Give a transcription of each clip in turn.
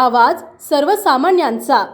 आवाज सर्वसामान्यांचा।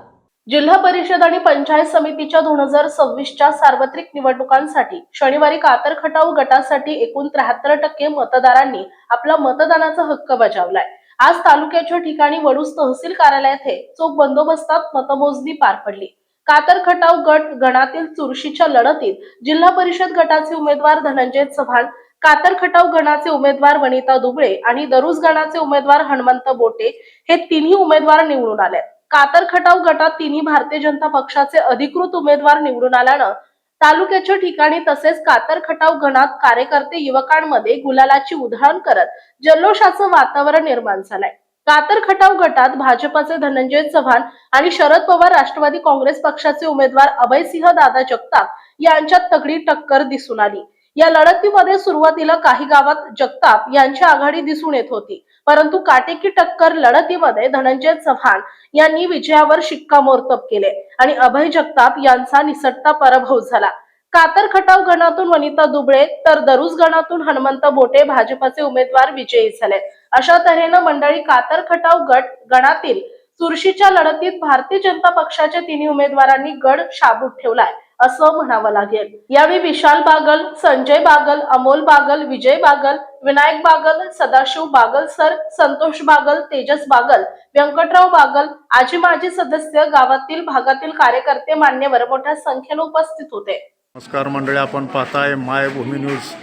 जिल्हा परिषद आणि पंचायत समितीच्या 2026च्या सार्वत्रिक निवडणुकांसाठी शनिवारी कातर खटाव गटासाठी एकूण 73% मतदारांनी आपला मतदानाचा हक्क बजावलाय। आज तालुक्याच्या ठिकाणी वडूज तहसील कार्यालयात चोख बंदोबस्तात मतमोजणी पार पडली। कातर खटाव गट गणातील चुरशीच्या लढतीत जिल्हा परिषद गटाचे उमेदवार धनंजय चव्हाण, कातर खटाव गणाचे उमेदवार वनिता दुबळे आणि दरुज गणाचे उमेदवार हनुमंत बोटे हे तिन्ही उमेदवार निवडून आले। कातर खटाव गटात तिन्ही भारतीय जनता पक्षाचे अधिकृत उमेदवार निवडून आल्यानं तालुक्याच्या ठिकाणी तसेच कातर खटाव गणात कार्यकर्ते युवकांमध्ये गुलालाची उधळण करत जल्लोषाचं वातावरण निर्माण झालंय। कातर खटाव गटात भाजपचे धनंजय चव्हाण आणि शरद पवार राष्ट्रवादी काँग्रेस पक्षाचे उमेदवार अभयसिंह दादा जगताप यांच्यात तगडी टक्कर दिसून आली। या लढतीमध्ये सुरुवातीला काही गावात जगताप यांची आघाडी दिसून येत होती, परंतु काटेकी टक्कर लढतीमध्ये धनंजय चव्हाण यांनी विजयावर शिक्कामोर्तब केले आणि अभय जगताप यांचा निसटता पराभव झाला। कातर खटाव गणातून वनिता दुबळे तर दरुज गणातून हनुमंत बोटे भाजपचे उमेदवार विजयी झाले। अशा तऱ्हेने मंडळी कातर खटाव गणातील चुरशीच्या लढतीत भारतीय जनता पक्षाच्या तिन्ही उमेदवारांनी गड शाबूत ठेवलाय असं म्हणावं लागेल। यावेळी विशाल बागल, संजय बागल, अमोल बागल, विजय बागल, विनायक बागल, सदाशिव बागल सर, संतोष बागल, तेजस बागल, व्यंकटराव बागल, आजी माजी सदस्य, गावातील भागातील कार्यकर्ते मान्यवर मोठ्या संख्येने उपस्थित होते। नमस्कार मंडळी, आपण पाहताय मायभूमी न्यूज।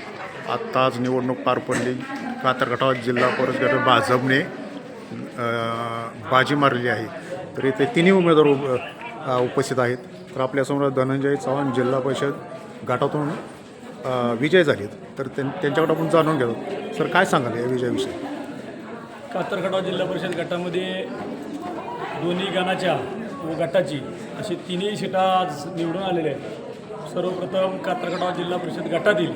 आत्ताच निवडणूक पार पडली। कातर खटाव जिल्हा परिषद गट भाजपने बाजी मारली आहे, तर इथे तिन्ही उमेदवार उपस्थित आहेत। तर आपल्यासमोर धनंजय चव्हाण जिल्हा परिषद गटातून विजय झालेत, तर त्यांच्याकडे आपण जाणून घेतो। सर, काय सांगाल या विजयाविषयी? कातर खटाव जिल्हा परिषद गटामध्ये दोन्ही गणाच्या व गटाची अशी तिन्ही सीटा आज निवडून आलेल्या आहेत। सर्वप्रथम कातर खटाव जिल्हा परिषद गटातील,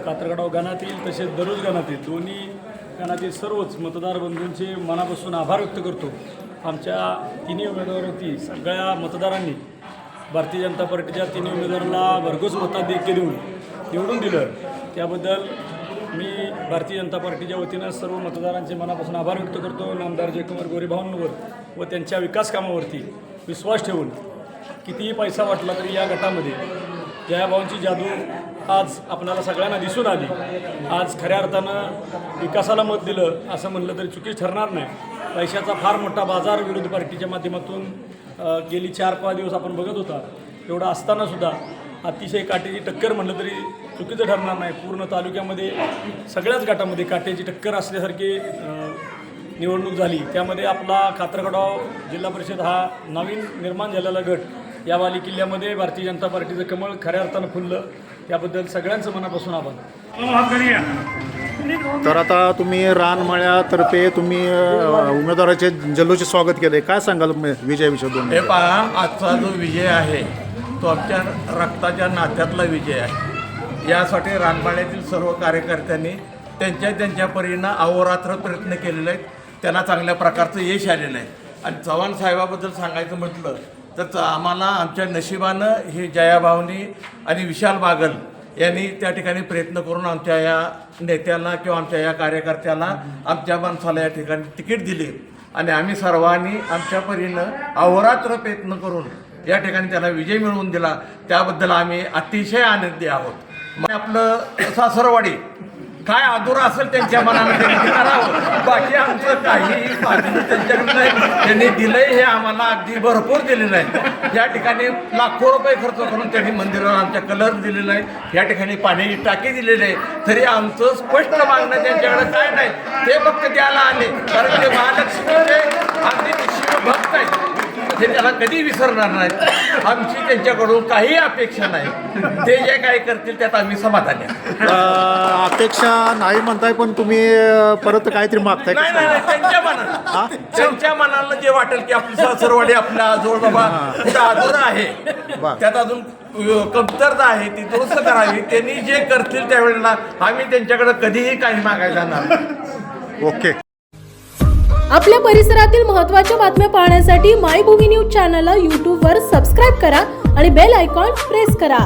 कातर खटाव गणातील तसेच दरुज गणातील दोन्ही गणातील सर्वच मतदार बंधूंचे मनापासून आभार व्यक्त करतो। आमच्या तिन्ही उमेदवारांची सगळ्या मतदारांनी भारतीय जनता पार्टीच्या तिन्ही उमेदवारांना भरघोस मताधिक्य देऊन निवडून दिलं, त्याबद्दल मी भारतीय जनता पार्टीच्या वतीनं सर्व मतदारांचे मनापासून आभार व्यक्त करतो। नामदार जयकुमार गोरेभावांवर व त्यांच्या विकास कामावरती विश्वास ठेवून कितीही पैसा वाटला तरी या गटामध्ये जयाभावांची जादू आज आपल्याला सगळ्यांना दिसून आली। आज खऱ्या अर्थानं विकासाला मत दिलं असं म्हणलं तरी चुकी ठरणार नाही। पैशाचा फार मोठा बाजार विरोधी पार्टीच्या माध्यमातून गेली 4-5 दिवस आपण बघत होता, एवढं असतानासुद्धा अतिशय काटेची टक्कर म्हणलं तरी चुकीचं ठरणार नाही। पूर्ण तालुक्यामध्ये सगळ्याच गटामध्ये काटेची टक्कर असल्यासारखी निवडणूक झाली। त्यामध्ये आपला कातर खटाव जिल्हा परिषद हा नवीन निर्माण झालेला गट या वाली किल्ल्यामध्ये भारतीय जनता पार्टीचं कमळ खऱ्या अर्थानं फुललं, त्याबद्दल सगळ्यांचं मनापासून आभार। तर आता तुम्ही रानमाळ्यातर्फे तुम्ही उमेदवाराचे जल्लोषचे स्वागत केले, काय सांगाल विजयाविषयी? हे पहा, आजचा जो विजय आहे तो आमच्या रक्ताच्या नात्यातला विजय आहे। यासाठी रानमाळ्यातील सर्व कार्यकर्त्यांनी त्यांच्या परीनं अहोरात्र प्रयत्न केलेले आहेत, त्यांना चांगल्या प्रकारचं यश आलेलं आहे। आणि चव्हाण साहेबाबद्दल सांगायचं म्हटलं तर आम्हाला आमच्या नशिबानं हे जयाभावनी आणि विशाल बागल यांनी त्या ठिकाणी प्रयत्न करून आमच्या या नेत्याला किंवा आमच्या या कार्यकर्त्याला, आमच्या माणसाला या ठिकाणी तिकीट दिली आणि आम्ही सर्वांनी आमच्या परीनं अहोरात्र प्रयत्न करून या ठिकाणी त्याला विजय मिळवून दिला, त्याबद्दल आम्ही अतिशय आनंदी आहोत। मग आपलं सासरवाडी काय अधुरा असेल त्यांच्या मनानं त्यांनी करावं, बाकी आमचं काही बाजूने त्यांच्याकडे नाही। त्यांनी दिलंय हे आम्हाला अगदी भरपूर दिलेलं आहे। या ठिकाणी लाखो रुपये खर्च करून त्यांनी मंदिरावर आमच्या कलर दिलेला आहे, या ठिकाणी पाण्याची टाकी दिलेली आहे, तरी आमचं स्पष्ट मागणं त्यांच्याकडे काय नाही, ते फक्त द्यायला आले, कारण ते महालक्ष्मीचे अगदी शिवभक्त आहेत, ते त्याला कधी विसरणार नाहीत। आमची त्यांच्याकडून काही अपेक्षा नाही, ते जे काही करतील त्यात आम्ही समाधानी आहे। अपेक्षा नाही म्हणताय, पण तुम्ही परत काहीतरी मागताय? नाही, त्यांच्या मनाला जे वाटेल की आपली सासरवाडी आपल्या जवळ बाबा कुठं अधुरा आहे, त्यात अजून कमतरता आहे, ती दुरुस्त करावी, त्यांनी जे करतील त्यावेळेला आम्ही त्यांच्याकडे कधीही काही मागायला जाणार। ओके। आपल्या परिसरातील महत्त्वाच्या बातम्या पाहण्यासाठी मायभूमी न्यूज चॅनलला YouTube वर सबस्क्राईब करा आणि बेल आयकॉन प्रेस करा।